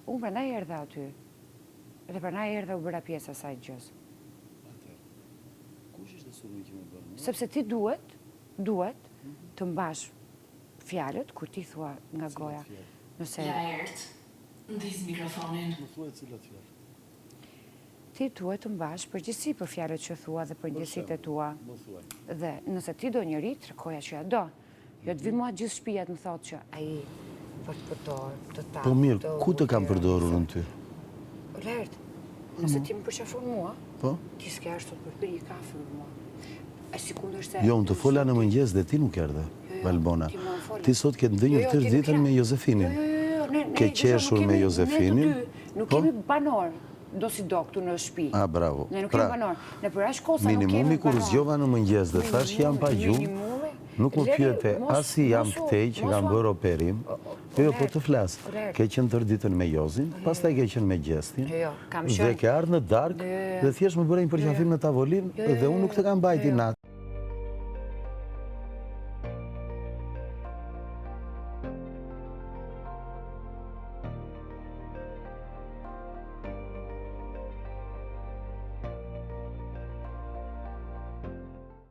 Unë prandaj erdha aty. Dhe prandaj erdha u bëra pjesë asaj gjës. Kush ishte sulmi që më bërë? Sepse ti duhet të mbash fjalët kur ti thua nga goja. Nëse Ja ert, ndis mikrofonin. Më thuaj cilat fjalë. ti duhet të mbash përgjegjësi për fjalët që thua dhe për ndjesitë tua. Më thuaj. Dhe nëse ti do njëri, tregoja që ja do. Jo të vi mua gjithë shtëpia të më thotë që ai për të përdor, të ta. Po mirë, ku të kam përdorur në ty? Lert, nëse ti më përqafon mua, Po? ti s'ke ashtu të përpiri kafe me mua. E sikundër se... Jo, unë të fola në mëngjes dhe ti nuk erdhe, Valbona. Ti sot ke ndënjur tërë ditën me Jozefinin. Ke qeshur me Jozefinin. Nuk kemi banor, do si do këtu në shtëpi. A, bravo. Ne nuk kemi banor. Ne për aq kosa nuk kemi banor. Minimumi kur zgjova në mëngjes dhe thash jam pa gjumë, nuk më pyete as si jam këtej që kam bërë operim. Jo, po të flas. Ke qenë tërë ditën me Jozin, pastaj ke qenë me Gjestin. Dhe ke ardhur në darkë dhe thjesht më bëre një përqafim në tavolinë dhe unë nuk të kam mbajti natë.